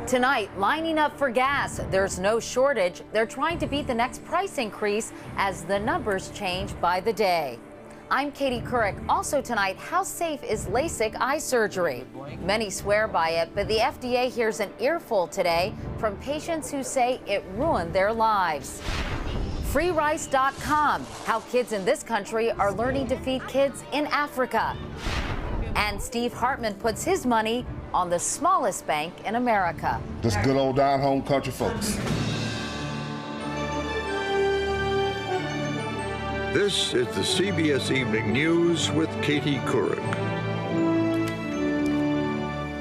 Tonight, lining up for gas. There's no shortage. They're trying to beat the next price increase as the numbers change by the day. I'm Katie Couric. Also tonight, how safe is LASIK eye surgery? Many swear by it, but the FDA hears an earful today from patients who say it ruined their lives. FreeRice.com, how kids in this country are learning to feed kids in Africa. And Steve Hartman puts his money on the smallest bank in America. Just good old down home country folks. This is the CBS Evening News with Katie Couric.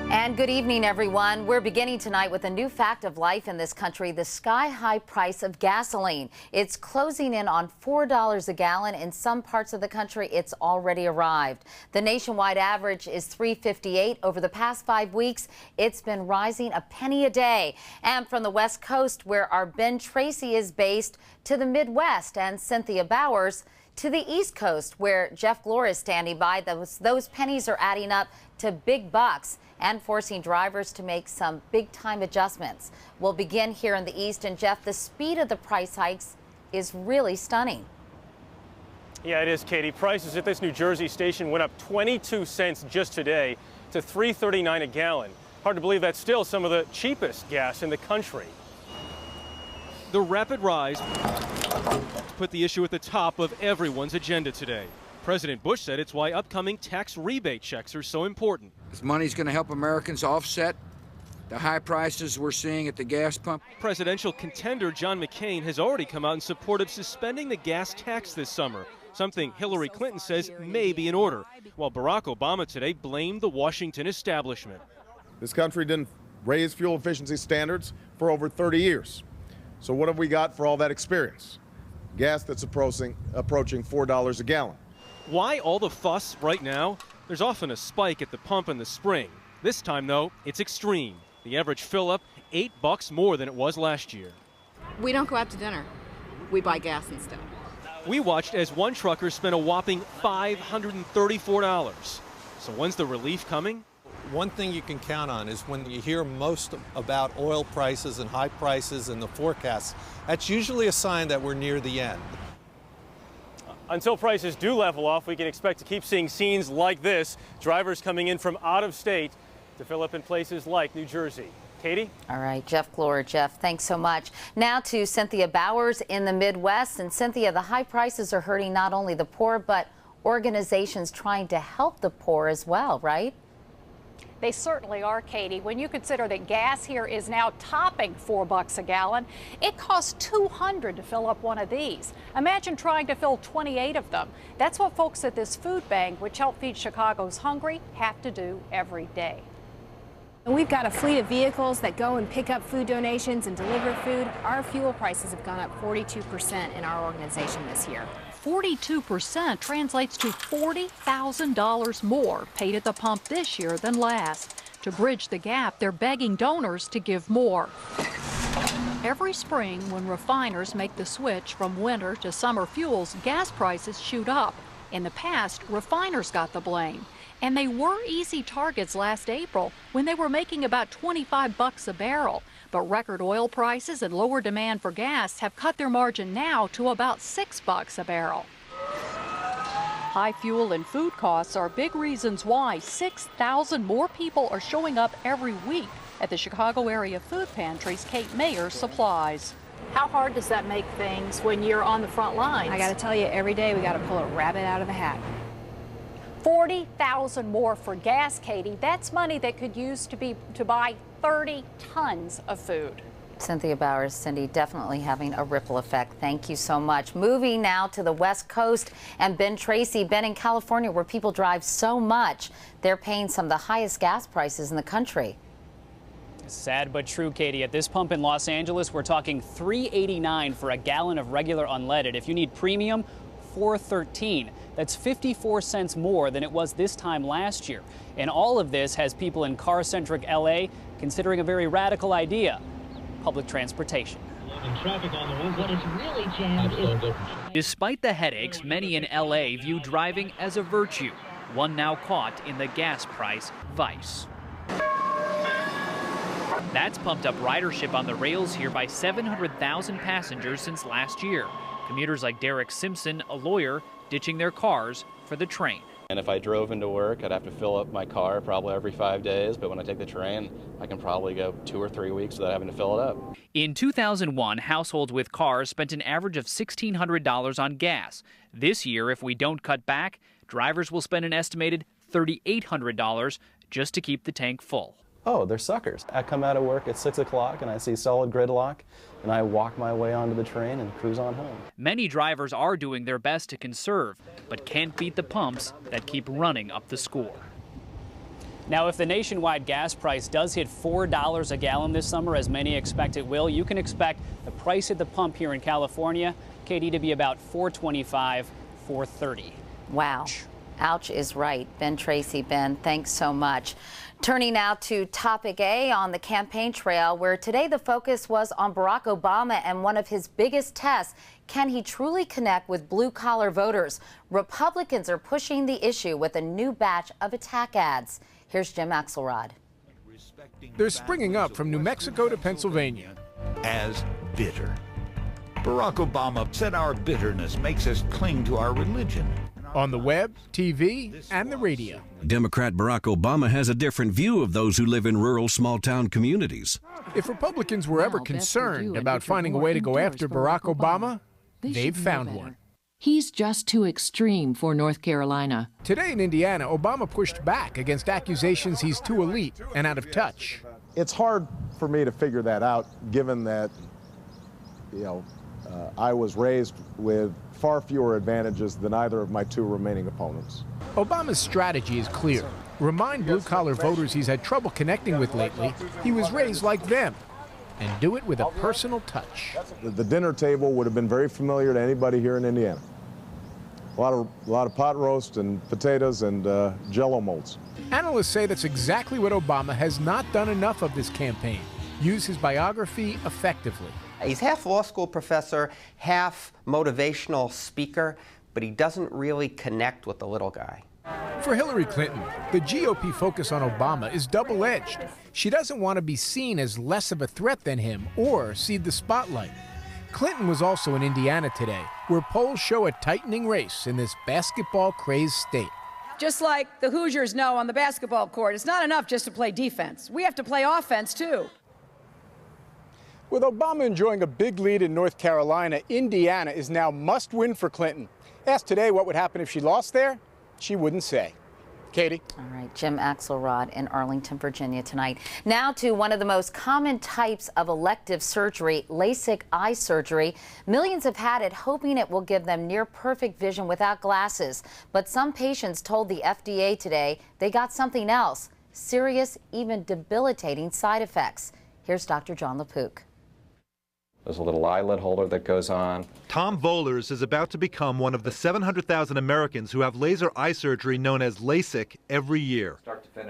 And good evening, everyone. We're beginning tonight with a new fact of life in this country, the sky-high price of gasoline. It's closing in on $4 a gallon. In some parts of the country, it's already arrived. The nationwide average is $3.58. Over the past 5 weeks, it's been rising a penny a day. And from the West Coast, where our Ben Tracy is based, to the Midwest and Cynthia Bowers to the East Coast, where Jeff Glore is standing by, those pennies are adding up to big bucks and forcing drivers to make some big-time adjustments. We'll begin here in the East, and Jeff, the speed of the price hikes is really stunning. Yeah, it is, Katie. Prices at this New Jersey station went up 22 cents just today to $3.39 a gallon. Hard to believe that's still some of the cheapest gas in the country. The rapid rise put the issue at the top of everyone's agenda today. President Bush said it's why upcoming tax rebate checks are so important. This money's going to help Americans offset the high prices we're seeing at the gas pump. Presidential contender John McCain has already come out in support of suspending the gas tax this summer, something Hillary Clinton says may be in order, while Barack Obama today blamed the Washington establishment. This country didn't raise fuel efficiency standards for over 30 years. So what have we got for all that experience? Gas that's approaching $4 a gallon. Why all the fuss right now? There's often a spike at the pump in the spring. This time, though, it's extreme. The average fill-up, $8 more than it was last year. We don't go out to dinner. We buy gas instead. We watched as one trucker spent a whopping $534. So when's the relief coming? One thing you can count on is when you hear most about oil prices and high prices and the forecasts, that's usually a sign that we're near the end. Until prices do level off, we can expect to keep seeing scenes like this. Drivers coming in from out of state to fill up in places like New Jersey. Katie? All right, Jeff Glore. Jeff, thanks so much. Now to Cynthia Bowers in the Midwest. And Cynthia, the high prices are hurting not only the poor, but organizations trying to help the poor as well, right? They certainly are, Katie. When you consider that gas here is now topping $4 a gallon, it costs $200 to fill up one of these. Imagine trying to fill 28 of them. That's what folks at this food bank, which help feed Chicago's hungry, have to do every day. We've got a fleet of vehicles that go and pick up food donations and deliver food. Our fuel prices have gone up 42% in our organization this year. 42% translates to $40,000 more paid at the pump this year than last. To bridge the gap, they're begging donors to give more. Every spring, when refiners make the switch from winter to summer fuels, gas prices shoot up. In the past, refiners got the blame. And they were easy targets last April when they were making about $25 a barrel. But record oil prices and lower demand for gas have cut their margin now to about $6 a barrel. High fuel and food costs are big reasons why 6,000 more people are showing up every week at the Chicago area food pantries Kate Mayer supplies. How hard does that make things when you're on the front lines? I got to tell you, every day we got to pull a rabbit out of the hat. 40,000 more for gas, Katie. That's money that could use to buy 30 tons of food. Cynthia Bowers, Cindy, definitely having a ripple effect. Thank you so much. Moving now to the West Coast and Ben Tracy. Ben, in California, where people drive so much, they're paying some of the highest gas prices in the country. Sad but true, Katie. At this pump in Los Angeles, we're talking $3.89 for a gallon of regular unleaded. If you need premium, $4.13. That's 54 cents more than it was this time last year. And all of this has people in car-centric LA considering a very radical idea: public transportation. Despite the headaches, many in LA view driving as a virtue, one now caught in the gas price vice. That's pumped up ridership on the rails here by 700,000 passengers since last year. Commuters like Derek Simpson, a lawyer, ditching their cars for the train. And if I drove into work, I'd have to fill up my car probably every 5 days. But when I take the train, I can probably go 2 or 3 weeks without having to fill it up. In 2001, households with cars spent an average of $1,600 on gas. This year, if we don't cut back, drivers will spend an estimated $3,800 just to keep the tank full. Oh, they're suckers. I come out of work at 6 o'clock and I see solid gridlock, and I walk my way onto the train and cruise on home. Many drivers are doing their best to conserve, but can't beat the pumps that keep running up the score. Now, if the nationwide gas price does hit $4 a gallon this summer, as many expect it will, you can expect the price at the pump here in California, Katie, to be about $4.25, $4.30. Wow. Ouch is right. Ben Tracy. Ben, thanks so much. Turning now to topic A on the campaign trail, where today the focus was on Barack Obama and one of his biggest tests. Can he truly connect with blue-collar voters? Republicans are pushing the issue with a new batch of attack ads. Here's Jim Axelrod. They're springing up from New Mexico to Pennsylvania. As bitter. Barack Obama said our bitterness makes us cling to our religion. On the web, TV, and the radio. Democrat Barack Obama has a different view of those who live in rural small-town communities. If Republicans were ever concerned about finding a way to go after Barack Obama, they've found one. He's just too extreme for North Carolina. Today in Indiana, Obama pushed back against accusations he's too elite and out of touch. It's hard for me to figure that out, given that, I was raised with far fewer advantages than either of my two remaining opponents. Obama's strategy is clear. Remind blue-collar voters he's had trouble connecting with lately he was raised like them, and do it with a personal touch. The dinner table would have been very familiar to anybody here in Indiana. A lot of pot roast and potatoes and Jell-O molds. Analysts say that's exactly what Obama has not done enough of this campaign. Use his biography effectively. He's half law school professor, half motivational speaker, but he doesn't really connect with the little guy. For Hillary Clinton, the GOP focus on Obama is double-edged. She doesn't want to be seen as less of a threat than him or cede the spotlight. Clinton was also in Indiana today, where polls show a tightening race in this basketball-crazed state. Just like the Hoosiers know on the basketball court, it's not enough just to play defense. We have to play offense, too. With Obama enjoying a big lead in North Carolina, Indiana is now must-win for Clinton. Asked today what would happen if she lost there, she wouldn't say. Katie? All right, Jim Axelrod in Arlington, Virginia tonight. Now to one of the most common types of elective surgery, LASIK eye surgery. Millions have had it, hoping it will give them near-perfect vision without glasses. But some patients told the FDA today they got something else, serious, even debilitating side effects. Here's Dr. John LaPook. There's a little eyelid holder that goes on. Tom Vohlers is about to become one of the 700,000 Americans who have laser eye surgery known as LASIK every year.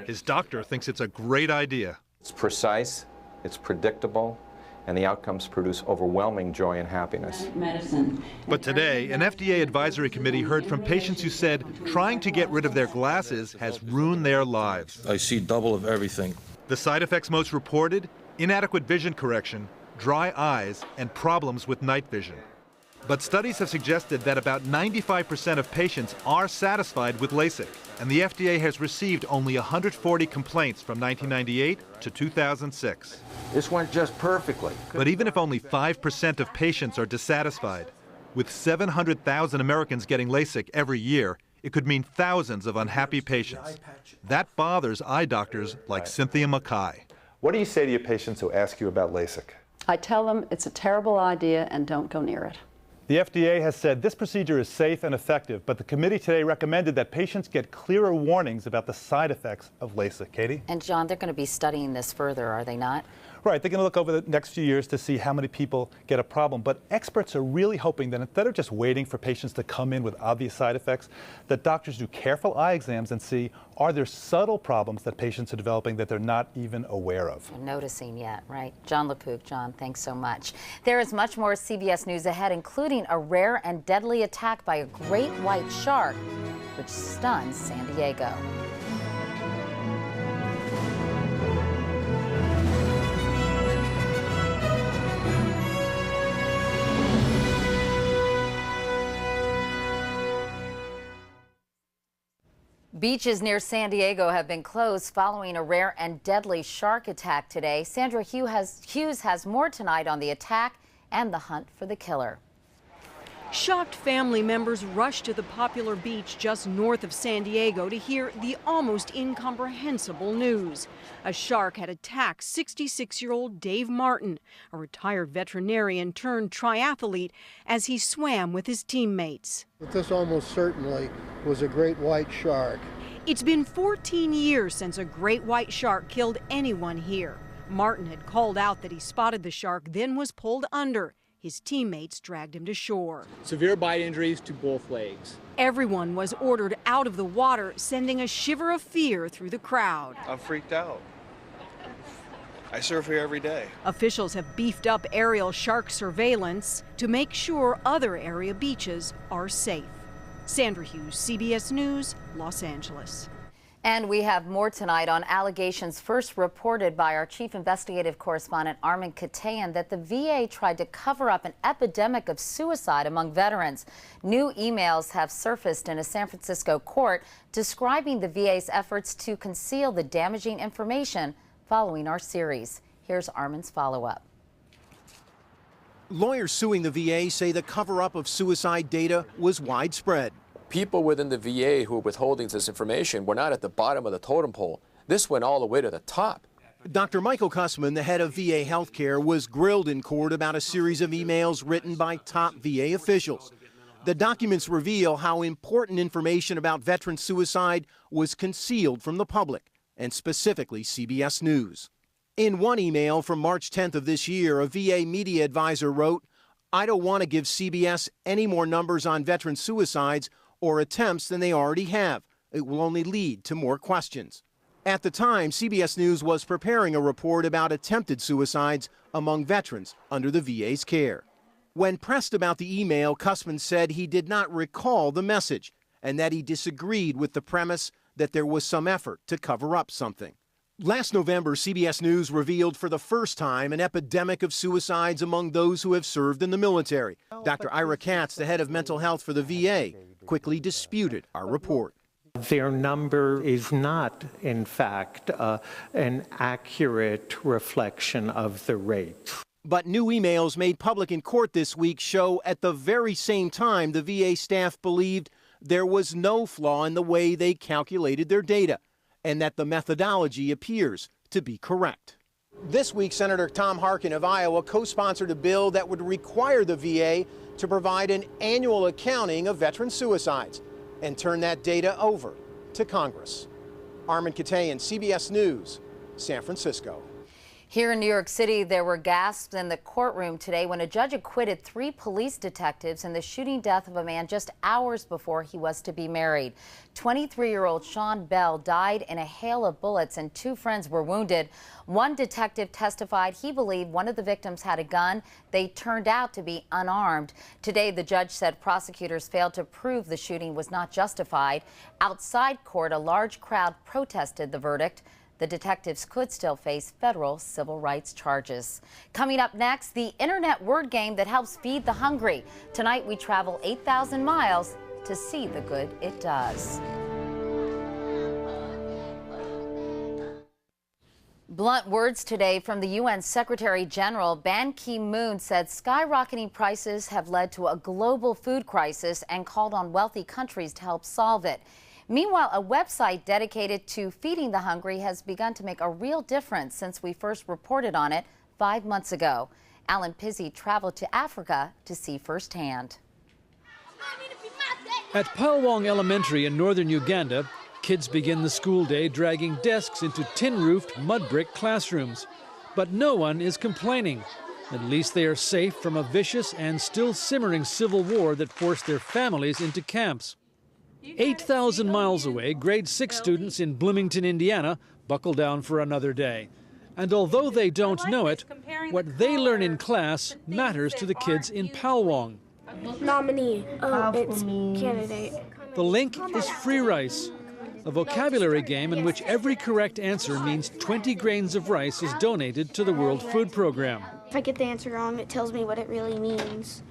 His doctor thinks it's a great idea. It's precise, it's predictable, and the outcomes produce overwhelming joy and happiness. But today, an FDA advisory committee heard from patients who said trying to get rid of their glasses has ruined their lives. I see double of everything. The side effects most reported? Inadequate vision correction, dry eyes, and problems with night vision. But studies have suggested that about 95% of patients are satisfied with LASIK, and the FDA has received only 140 complaints from 1998 to 2006. This went just perfectly. But even if only 5% of patients are dissatisfied, with 700,000 Americans getting LASIK every year, it could mean thousands of unhappy patients. That bothers eye doctors like Cynthia Mackay. What do you say to your patients who ask you about LASIK? I tell them it's a terrible idea and don't go near it. The FDA has said this procedure is safe and effective, but the committee today recommended that patients get clearer warnings about the side effects of LASIK. Katie? And John, they're going to be studying this further, are they not? Right, they're going to look over the next few years to see how many people get a problem. But experts are really hoping that instead of just waiting for patients to come in with obvious side effects, that doctors do careful eye exams and see, are there subtle problems that patients are developing that they're not even aware of? Noticing yet, right? John LaPook. John, thanks so much. There is much more CBS News ahead, including a rare and deadly attack by a great white shark, which stunned San Diego. Beaches near San Diego have been closed following a rare and deadly shark attack today. Sandra Hughes has more tonight on the attack and the hunt for the killer. Shocked family members rushed to the popular beach just north of San Diego to hear the almost incomprehensible news. A shark had attacked 66-year-old Dave Martin, a retired veterinarian turned triathlete, as he swam with his teammates. This almost certainly was a great white shark. It's been 14 years since a great white shark killed anyone here. Martin had called out that he spotted the shark, then was pulled under. His teammates dragged him to shore. Severe bite injuries to both legs. Everyone was ordered out of the water, sending a shiver of fear through the crowd. I'm freaked out. I surf here every day. Officials have beefed up aerial shark surveillance to make sure other area beaches are safe. Sandra Hughes, CBS News, Los Angeles. And we have more tonight on allegations first reported by our chief investigative correspondent Armin Katayan that the VA tried to cover up an epidemic of suicide among veterans. New emails have surfaced in a San Francisco court describing the VA's efforts to conceal the damaging information following our series. Here's Armin's follow-up. Lawyers suing the VA say the cover-up of suicide data was widespread. People within the VA who were withholding this information were not at the bottom of the totem pole. This went all the way to the top. Dr. Michael Kussman, the head of VA healthcare, was grilled in court about a series of emails written by top VA officials. The documents reveal how important information about veteran suicide was concealed from the public, and specifically CBS News. In one email from March 10th of this year, a VA media advisor wrote, "I don't want to give CBS any more numbers on veteran suicides or attempts than they already have. It will only lead to more questions." At the time, CBS News was preparing a report about attempted suicides among veterans under the VA's care. When pressed about the email, Kussman said he did not recall the message and that he disagreed with the premise that there was some effort to cover up something. Last November, CBS News revealed for the first time an epidemic of suicides among those who have served in the military. Dr. Ira Katz, the head of mental health for the VA, quickly disputed our report. Their number is not, in fact, an accurate reflection of the rate. But new emails made public in court this week show at the very same time the VA staff believed there was no flaw in the way they calculated their data, and that the methodology appears to be correct. This week, Senator Tom Harkin of Iowa co-sponsored a bill that would require the VA to provide an annual accounting of veteran suicides and turn that data over to Congress. Armin Katayan, CBS News, San Francisco. Here in New York City, there were gasps in the courtroom today when a judge acquitted 3 police detectives in the shooting death of a man just hours before he was to be married. 23-year-old Sean Bell died in a hail of bullets and 2 friends were wounded. One detective testified he believed one of the victims had a gun. They turned out to be unarmed. Today, the judge said prosecutors failed to prove the shooting was not justified. Outside court, a large crowd protested the verdict. The detectives could still face federal civil rights charges. Coming up next, the internet word game that helps feed the hungry. Tonight, we travel 8,000 miles to see the good it does. Blunt words today from the UN Secretary General. Ban Ki-moon said skyrocketing prices have led to a global food crisis and called on wealthy countries to help solve it. Meanwhile, a website dedicated to feeding the hungry has begun to make a real difference since we first reported on it 5 months ago. Alan Pizzi traveled to Africa to see firsthand. At Palwong Elementary in northern Uganda, kids begin the school day dragging desks into tin-roofed mud brick classrooms. But no one is complaining. At least they are safe from a vicious and still simmering civil war that forced their families into camps. 8,000 miles away, grade 6 students in Bloomington, Indiana, buckle down for another day. And although they don't know it, what they learn in class matters to the kids in Palwong. Nominee. Oh, it's candidate. The link is free rice, a vocabulary game in which every correct answer means 20 grains of rice is donated to the World Food Program. If I get the answer wrong, it tells me what it really means.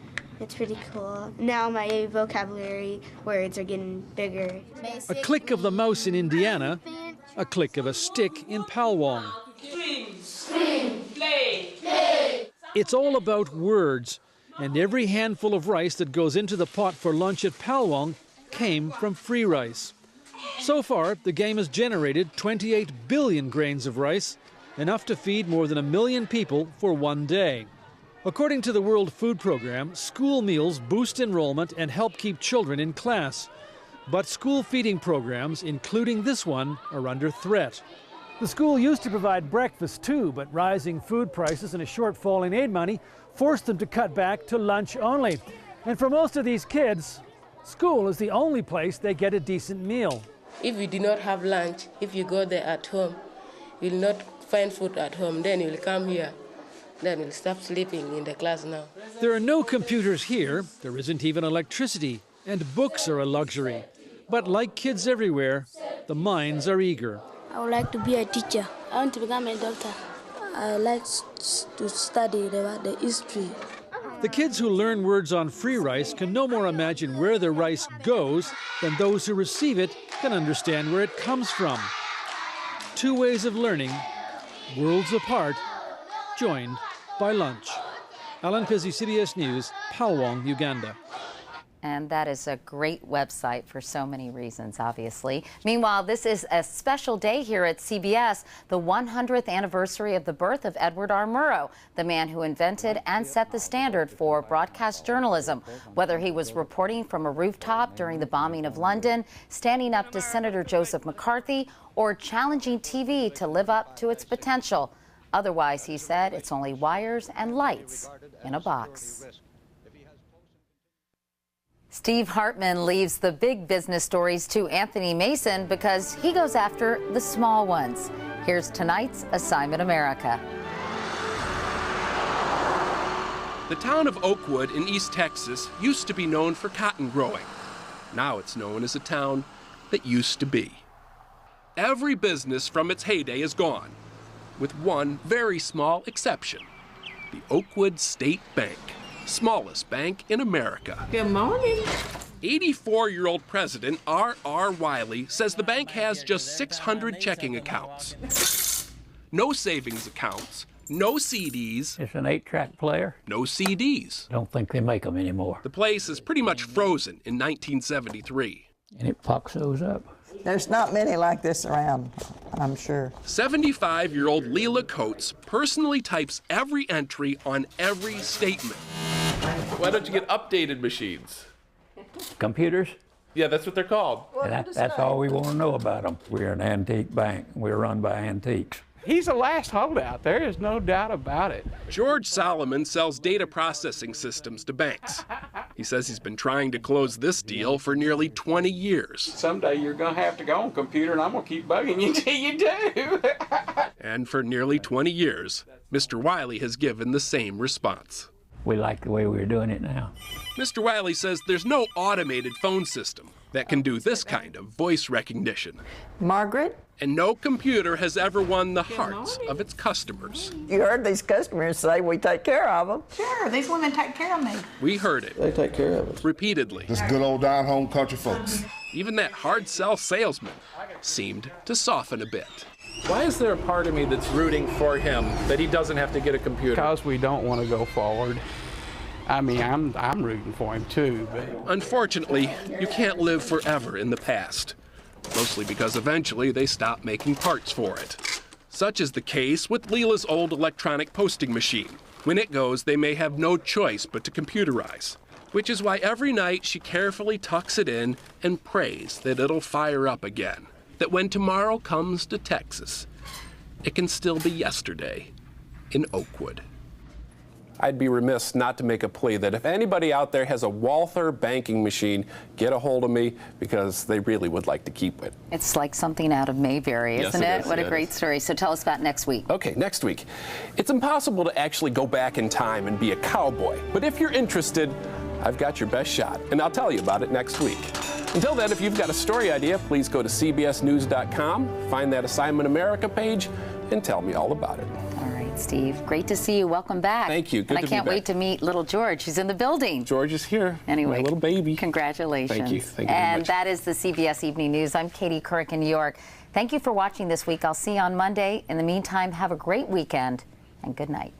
It's pretty cool. Now my vocabulary words are getting bigger. A click of the mouse in Indiana, a click of a stick in Palwong. Scream, play. It's all about words, and every handful of rice that goes into the pot for lunch at Palwong came from free rice. So far, the game has generated 28 billion grains of rice, enough to feed more than 1 million people for one day. According to the World Food Program, school meals boost enrollment and help keep children in class. But school feeding programs, including this one, are under threat. The school used to provide breakfast too, but rising food prices and a shortfall in aid money forced them to cut back to lunch only. And for most of these kids, school is the only place they get a decent meal. If you do not have lunch, if you go there at home, you will not find food at home, then you will come here. Then you'll stop sleeping in the class now. There are no computers here, there isn't even electricity, and books are a luxury. But like kids everywhere, the minds are eager. I would like to be a teacher. I want to become a doctor. I like to study about the history. The kids who learn words on free rice can no more imagine where the rice goes than those who receive it can understand where it comes from. Two ways of learning, worlds apart, joined by lunch. Alan Pizzi, CBS News, Palwong, Uganda. And that is a great website for so many reasons, obviously. Meanwhile, this is a special day here at CBS, the 100th anniversary of the birth of Edward R. Murrow, the man who invented and set the standard for broadcast journalism. Whether he was reporting from a rooftop during the bombing of London, standing up to Senator Joseph McCarthy, or challenging TV to live up to its potential. Otherwise, he said, it's only wires and lights in a box. Steve Hartman leaves the big business stories to Anthony Mason because he goes after the small ones. Here's tonight's Assignment America. The town of Oakwood in East Texas used to be known for cotton growing. Now it's known as a town that used to be. Every business from its heyday is gone, with one very small exception: the Oakwood State Bank. Smallest bank in America. Good morning. 84-year-old President R.R. Wiley says the bank has just 600 checking accounts. No savings accounts, no CDs. It's an 8-track player. No CDs. Don't think they make them anymore. The place is pretty much frozen in 1973. And it fucks those up. There's not many like this around, I'm sure. 75-year-old Leela Coates personally types every entry on every statement. Why don't you get updated machines? Computers? Yeah, that's what they're called. That's all we want to know about them. We're an antique bank. We're run by antiques. He's the last holdout. There is no doubt about it. George Solomon sells data processing systems to banks. He says he's been trying to close this deal for nearly 20 years. Someday you're going to have to go on computer, and I'm going to keep bugging you until you do. And for nearly 20 years, Mr. Wiley has given the same response. We like the way we're doing it now. Mr. Wiley says there's no automated phone system that can do this kind of voice recognition. Margaret? And no computer has ever won the hearts of its customers. You heard these customers say we take care of them. Sure, these women take care of me. We heard it. They take care of us. Repeatedly. Just good old down-home country folks. Even that hard sell salesman seemed to soften a bit. Why is there a part of me that's rooting for him that he doesn't have to get a computer? Because we don't want to go forward. I mean, I'm rooting for him too, but... Unfortunately, you can't live forever in the past. Mostly because eventually they stop making parts for it. Such is the case with Leela's old electronic posting machine. When it goes, they may have no choice but to computerize. Which is why every night she carefully tucks it in and prays that it'll fire up again. That when tomorrow comes to Texas, it can still be yesterday in Oakwood. I'd be remiss not to make a plea that if anybody out there has a Walther banking machine, get a hold of me, because they really would like to keep it. It's like something out of Mayberry, isn't it? What a great story. So tell us about next week. Okay, next week. It's impossible to actually go back in time and be a cowboy, but if you're interested, I've got your best shot, and I'll tell you about it next week. Until then, if you've got a story idea, please go to cbsnews.com, find that Assignment America page, and tell me all about it. All right. Steve, great to see you. Welcome back. Thank you. Good and to I can't be back. wait to meet little George. He's in the building. George is here. Anyway, my little baby. Congratulations. Thank you. Thank you very And much. that is the CBS Evening News. I'm Katie Couric in New York. Thank you for watching this week. I'll see you on Monday. In the meantime, have a great weekend and good night.